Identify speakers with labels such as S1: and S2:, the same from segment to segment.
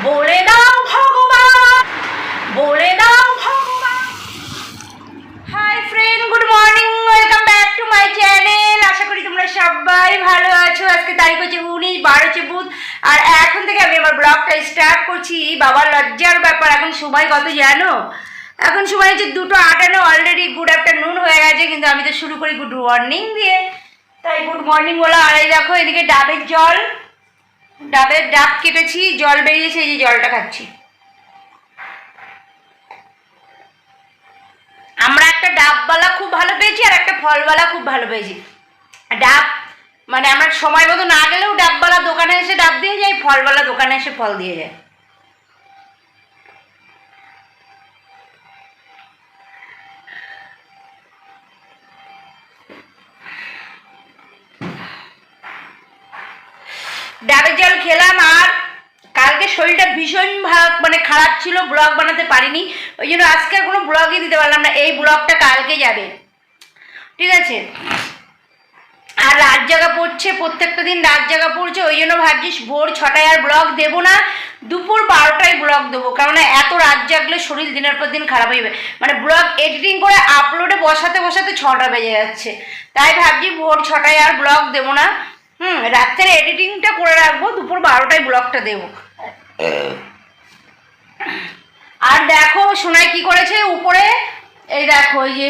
S1: বলে দাও ভগবান, বলে দাও ভগবান। Hi friend, good morning, welcome back to my channel. আশা করি তোমরা সবাই ভালো আছো। আজকে তারিখ হচ্ছে 19/12 হচ্ছে বুধ, আর এখন থেকে আমি আমার ব্লগটা স্টার্ট করছি। বাবার লজ্জার ব্যাপার। এখন সময় কত জানো? এখন সময় হচ্ছে 2:58। অলরেডি গুড আফটারনুন হয়ে গেছে, কিন্তু আমি তো শুরু করি গুড মর্নিং দিয়ে, তাই গুড মর্নিং বলা। আর এই দেখো এদিকে ডাবের জল, ডাবের ডাব কেটেছি, জল বেরিয়েছে, এই যে জলটা খাচ্ছি। আমরা একটা ডাবওয়ালা খুব ভালো পেয়েছি আর একটা ফলওয়ালা খুব ভালো পেয়েছি। ডাব মানে আমরা সময় মতো না গেলেও ডাবওয়ালা দোকানে এসে ডাব দিয়ে যায়, ফলওয়ালা দোকানে এসে ফল দিয়ে যায়। ডাবের জল খেলাম, আর কালকে শরীরটা ভীষণ মানে খারাপ ছিল, ব্লগ বানাতে পারিনি, ওই জন্য আজকে আর কোনো ব্লগই দিতে পারলাম না। এই ব্লগটা কালকে যাবে, ঠিক আছে? আর রাত জাগা পড়ছে, প্রত্যেকটা দিন রাত জাগা পড়ছে, ওই জন্য ভাবছিস ভোর 6টায় আর ব্লগ দেবো না, দুপুর 12টায় ব্লগ দেবো। কারণ এত রাত জাগলে শরীর দিনের পর দিন খারাপ হয়ে যাবে। মানে ব্লগ এডিটিং করে আপলোডে বসাতে বসাতে 6টা বেজে যাচ্ছে, তাই ভাবছি ভোর 6টায় আর ব্লগ দেবো না। রাত্রের এডিটিংটা করে রাখবো, দুপুর 12টায় ব্লগটা দেবো। আর দেখো সোনাই কি করেছে উপরে, এই দেখো এই যে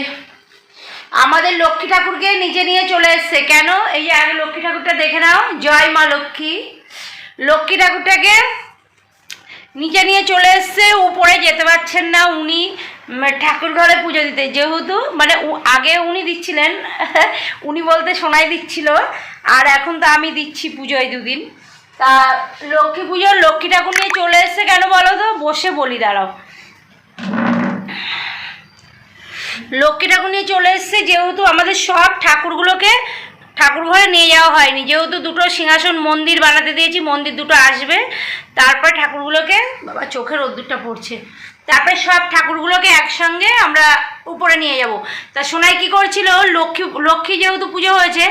S1: আমাদের লক্ষ্মী ঠাকুরকে নিচে নিয়ে চলে এসছে। কেন? এই যে আগে লক্ষ্মী ঠাকুরটা দেখে নাও। জয় মা লক্ষ্মী। লক্ষ্মী ঠাকুরটাকে নিচে নিয়ে চলে এসছে, উপরে যেতে পারছেন না উনি ঠাকুর ঘরে পুজো দিতে। যেহেতু মানে আগে উনি দিচ্ছিলেন, উনি বলতে সোনাই দিচ্ছিল, আর এখন তো আমি দিচ্ছি পুজোয় দুদিন। তা লক্ষ্মী পুজোর লক্ষ্মী ঠাকুর নিয়ে চলে এসছে কেন বলো তো? বসে বলি, দাঁড়াও। লক্ষ্মী ঠাকুর নিয়ে চলে এসছে যেহেতু আমাদের সব ঠাকুরগুলোকে ঠাকুর ঘরে নিয়ে যাওয়া হয়নি, যেহেতু দুটো সিংহাসন মন্দির বানাতে দিয়েছি, মন্দির দুটো আসবে, তারপর ঠাকুরগুলোকে, বাবা চোখের রোদ্দুরটা পড়ছে, তারপরে সব ঠাকুরগুলোকে একসঙ্গে আমরা উপরে নিয়ে যাব। তা সোনাই কী করছিল, লক্ষ্মী যেহেতু পুজো হয়েছে,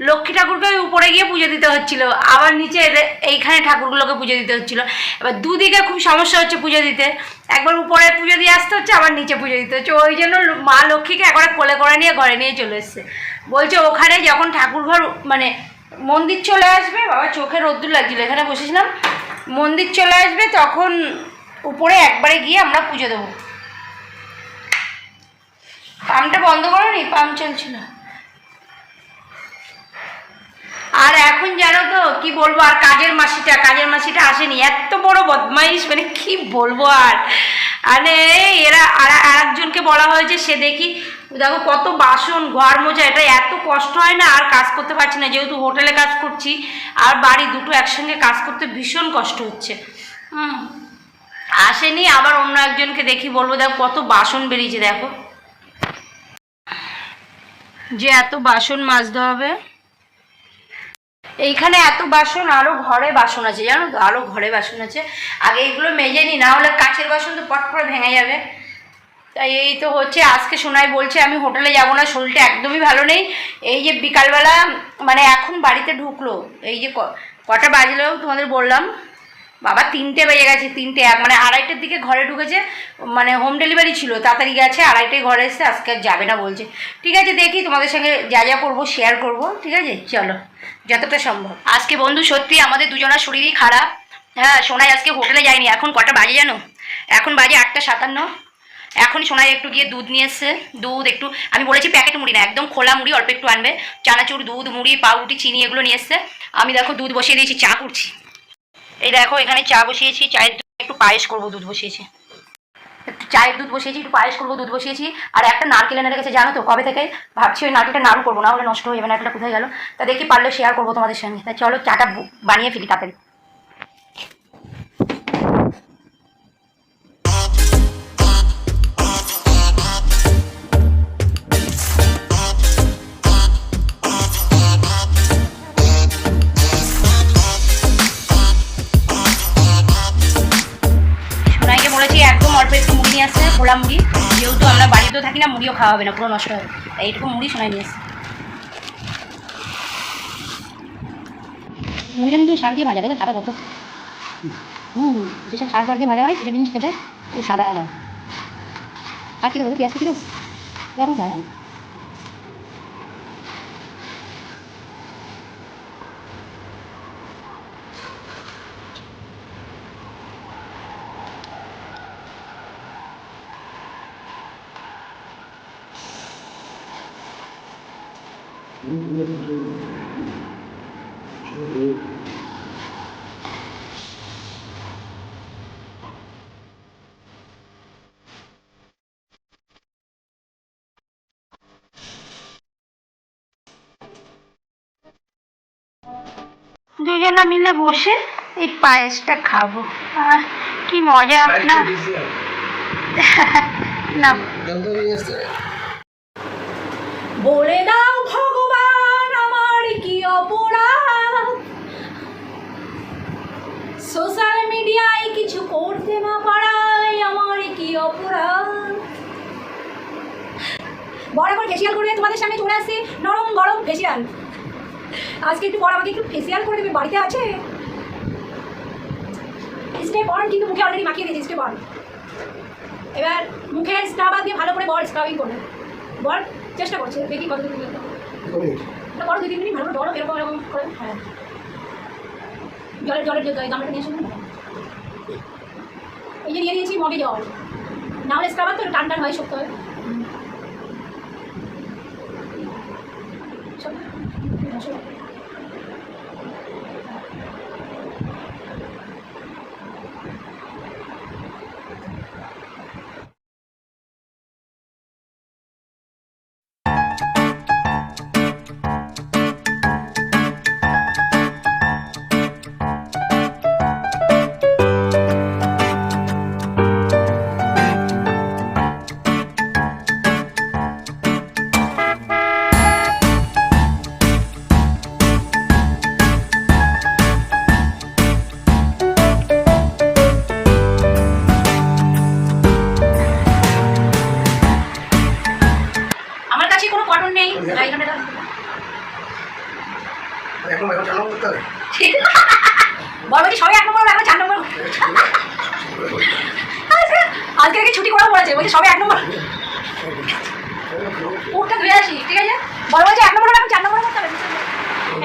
S1: লক্ষ্মী ঠাকুরকে উপরে গিয়ে পুজো দিতে হচ্ছিল, আবার নিচে এইখানে ঠাকুরগুলোকে পুজো দিতে হচ্ছিল। এবার দুদিকে খুব সমস্যা হচ্ছে পুজো দিতে, একবার উপরে পুজো দিয়ে আসতে হচ্ছে, আবার নিচে পুজো দিতে হচ্ছে। ওই জন্য মা লক্ষ্মীকে একবারে কোলে করে নিয়ে ঘরে নিয়ে চলে এসছে। বলছে ওখানে যখন ঠাকুরঘর মানে মন্দির চলে আসবে, বাবা চোখে রোদ্দুর লাগছিল, এখানে বসেছিলাম, মন্দির চলে আসবে তখন উপরে একবারে গিয়ে আমরা পুজো দেবো। পাম্পটা বন্ধ করো নি, পাম্প চলছিল। আর এখন জানো তো কি বলবো, আর কাজের মাসিটা আসেনি, এত বড় বদমাইশ, মানে কি বলবো। আর মানে এরা আর একজনকে বলা হয়েছে, সে দেখি দেখো কত বাসন, ঘর মোছা, এটা এত কষ্ট হয় না, আর কাজ করতে পারছি না, যেহেতু হোটেলে কাজ করছি আর বাড়ি দুটো একসঙ্গে কাজ করতে ভীষণ কষ্ট হচ্ছে। আসেনি, আবার অন্য একজনকে দেখি বলবো দেখো কত বাসন বেরিয়েছে, দেখো যে এত বাসন মাজতে হবে। এইখানে এত বাসন, আরও ঘরে বাসন আছে জানো তো, আরও ঘরে বাসন আছে। আগে এইগুলো মেজে নি, না হলে কাচের বাসন তো পট করে ভেঙে যাবে। তাই এই তো হচ্ছে। আজকে সোনাই বলছে আমি হোটেলে যাব না, শরীরটা একদমই ভালো নেই। এই যে বিকালবেলা মানে এখন বাড়িতে ঢুকলো, এই যে কটা বাজলেও তোমাদের বললাম, বাবা 3টে বেজে গেছে, 3টে মানে 2:30টার দিকে ঘরে ঢুকেছে, মানে হোম ডেলিভারি ছিল, তাড়াতাড়ি গেছে, 2:30টায় ঘরে এসছে, আজকে আর যাবে না বলছে। ঠিক আছে, দেখি তোমাদের সঙ্গে যা যা করবো শেয়ার করব, ঠিক আছে? চলো যতটা সম্ভব। আজকে বন্ধু সত্যি আমাদের দুজনের শরীরই খারাপ। হ্যাঁ, সোনাই আজকে হোটেলে যায়নি। এখন কটা বাজে জানো? এখন বাজে 8:57। এখন সোনাই একটু গিয়ে দুধ নিয়ে এসছে, দুধ একটু, আমি বলেছি প্যাকেট মুড়ি না, একদম খোলা মুড়ি অল্প একটু আনবে, চানাচুর, দুধ, মুড়ি, পাউরুটি, চিনি এগুলো নিয়ে এসছে। আমি দেখো দুধ বসিয়ে দিয়েছি, চা করছি। এই দেখো এখানে চা বসিয়েছি, চায়ের দুধ একটু পায়েস করবো, দুধ বসিয়েছি, একটু চায়ের দুধ বসিয়েছি, একটু পায়েস করবো, দুধ বসিয়েছি। আর একটা নারকেল এনে রেখেছে জানো তো, কবে থেকে ভাবছি ওই নারকেলটা নাড়ু করবো, না হলে নষ্ট হয়ে যাবে। নারকেলটা কোথায় গেল? তা দেখি পারলে শেয়ার করবো তোমাদের সঙ্গে। তাই চলো চাটা বানিয়ে ফেলি তাড়াতাড়ি। একদম অল্প একটু মুড়ি নিয়ে আসছে, খোলা মুড়ি, যেহেতু আমরা বাড়িতেও থাকি না, মুড়িও খাওয়া হবে না, পুরো নষ্ট হবে, এইটুকু মুড়ি সোনাই নিয়ে আসছে। মুড়িটা কিন্তু শাক দিয়ে ভাজা, দেখে খাবে কত
S2: যেসব সার দিয়ে ভাজা হয় সেটা জিনিস খেতে এই সাদা হয়। আর কি দেবো, পেঁয়াজ কুচি দেবো, এরকম খায়।
S1: দুজনে মিলে বসে এই পায়েসটা খাবো। কি মজা না না। বলে দাও ভগবান আমার কি অপরাধ, সোশ্যাল মিডিয়ায় কিছু করতে না পারায় আমার কি অপরাধ। বড় করে ফেসিয়াল করে তোমাদের সামনে চলে আসছে, নরম গরম ফেসিয়াল। আজকে একটু বড় আমাকে একটু ফেসিয়াল করে দেবে, বাড়িতে আছে। স্টেপ অন, কিন্তু মুখে অলরেডি মাখিয়ে দিয়েছি স্টেপ অন। এবার মুখে স্ক্রাবার দিয়ে ভালো করে বল স্ক্রাবিং করবে। বল চেষ্টা করছে, দেখি কত দূর বড় 2-3 মিনিট ভালো করে বলো, এরকম এরকম করে। হ্যাঁ, জলের যে গামলাটা নিয়ে আসুন, এই যে নিয়ে নিয়েছি মগে জল। না হলে স্ক্রাবার তো টান টান হয়, শক্ত হয়। বলছি সবাই 1 নম্বর, এখন 4 নম্বর। আজকে কি ছুটি করা পড়েছে, বলছি সবাই 1 নম্বর। ওটা ধুয়ে আসি, ঠিক আছে। বলছি 1 নম্বর, এখন 4 নম্বর করতে হবে।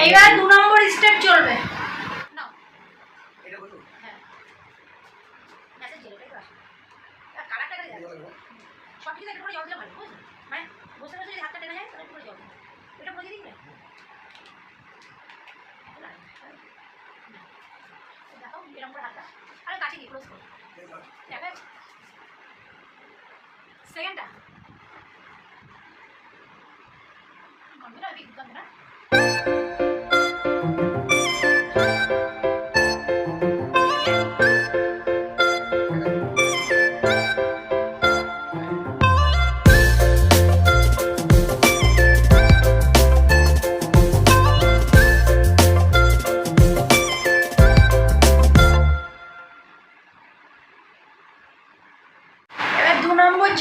S1: এইবার 2 নম্বর স্টেপ চলবে। সব কিছু একটু করে জল দিলে ভালো, বুঝলি? মানে বসে বসে যদি হাতটা টেনে যায় তাহলে একটু করে জল দিই, এটা বলে দিই। দেখো এরকম করে হাতটা আরে কাছে দিয়ে ক্লোজ করো, দেখা যাচ্ছে সেকেন্ডটা গন্ধটা বিদ্যুৎ না।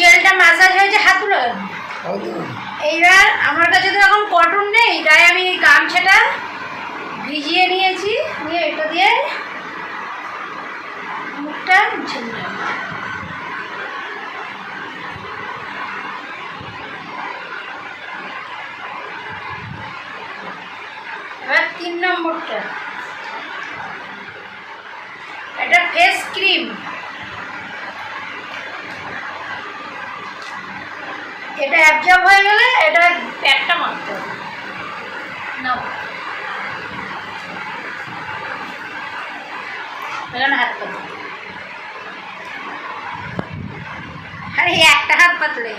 S1: জেলটা ম্যাসাজ হয়েছে হাতগুলো। এইবার আমার কাছে তো এখন কটন নেই, তাই আমি এই গামছাটা ভিজিয়ে নিয়েছি, নিয়ে এটা দিয়ে মুখটা মুছে নিলাম। এবার 3 নম্বরটা, এটা ফেস ক্রিম। এটা অ্যাবজর্ব হয়ে গেলে এটা প্যাকটা মারতে হবে। নাও এখানে হাত পাতলে, আরে একটা হাত পাতলে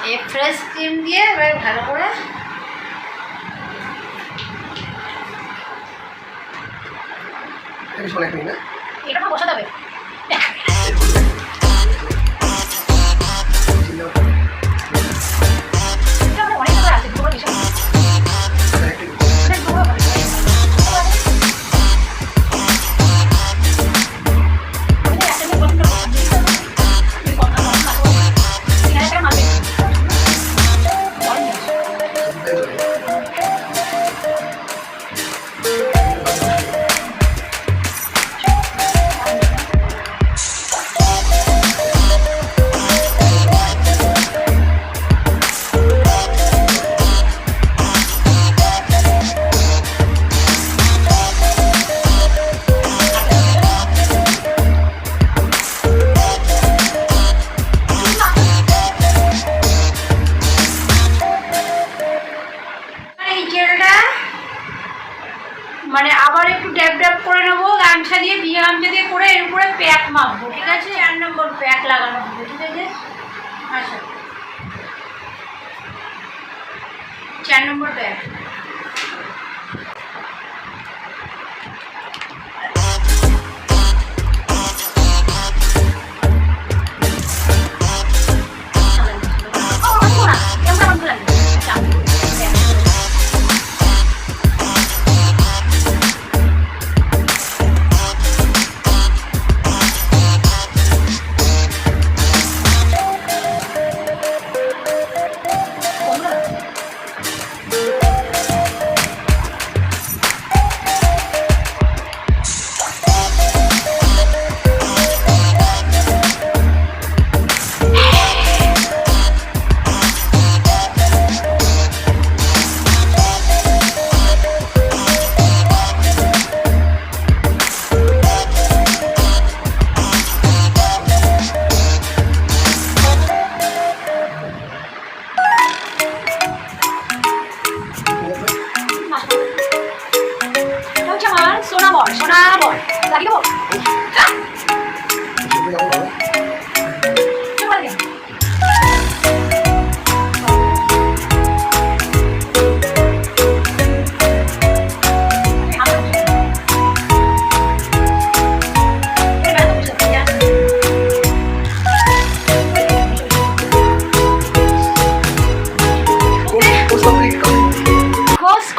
S1: এই ফ্রেশ ক্রিম দিয়ে এবার ভালো করে এটা বসা যাবে। আছে, 4 নম্বর প্যাক লাগানো হবে, ঠিক আছে? আচ্ছা, 4 নম্বর প্যাক।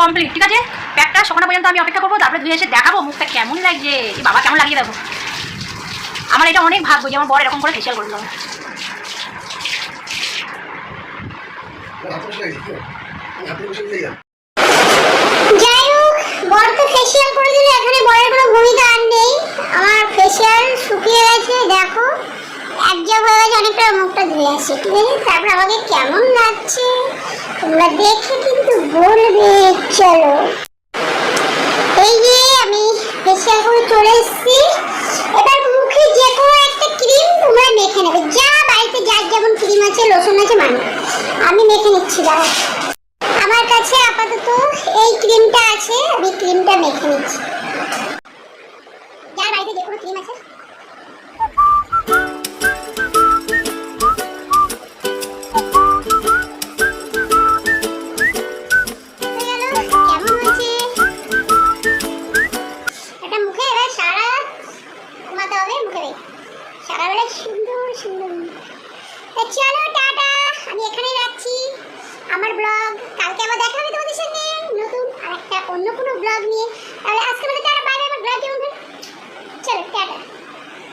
S1: কমপ্লিট, ঠিক আছে? প্যাকটা সকালে পর্যন্ত আমি অপেক্ষা করবো, তারপরে ধুয়ে এসে দেখাবো মুখটা কেমন লাগছে। বাবা কেমন লাগিয়ে দেখো। আমার এটা অনেক ভাগ্য যে আমার বর এরকম করে ফেসিয়াল করে দিল।
S3: যাই হোক, বর তো ফেসিয়াল করে দিল, এখানে বরের কোনো ভূমিকা আর নেই। আমার ফেসিয়াল শুকিয়ে গেছে, দেখো এক জায়গা হয়ে গেছে, অনেকটা মুখটা ধুয়ে আসছে, ঠিক আছে? তারপর আমাকে কেমন লাগছে তোমরা দেখে কিন্তু বলবে। চলো, এই যে আমি ফেসিয়াল করে চলে এসেছি। এবার মুখে যে কোনো একটা ক্রিম তোমরা মেখে নেবে, যা বাড়িতে যার যেমন ক্রিম আছে, লোশন আছে, মানে আমি মেখে নিচ্ছি। দাঁড়া, আমার কাছে আপাতত এই ক্রিমটা আছে, আমি ক্রিমটা মেখে নিচ্ছি। যার বাড়িতে যে কোনো ক্রিম আছে। চলো টাটা, আমি এখানেই রাখছি আমার ব্লগ। কালকে আবার দেখা হবে তোমাদের সঙ্গে নতুন আর একটা অন্য কোনো ব্লগ নিয়ে। তাহলে আজকে আমাদের টাটা, বাই বাই। আমার ব্লগ কেমন, চলো টাটা।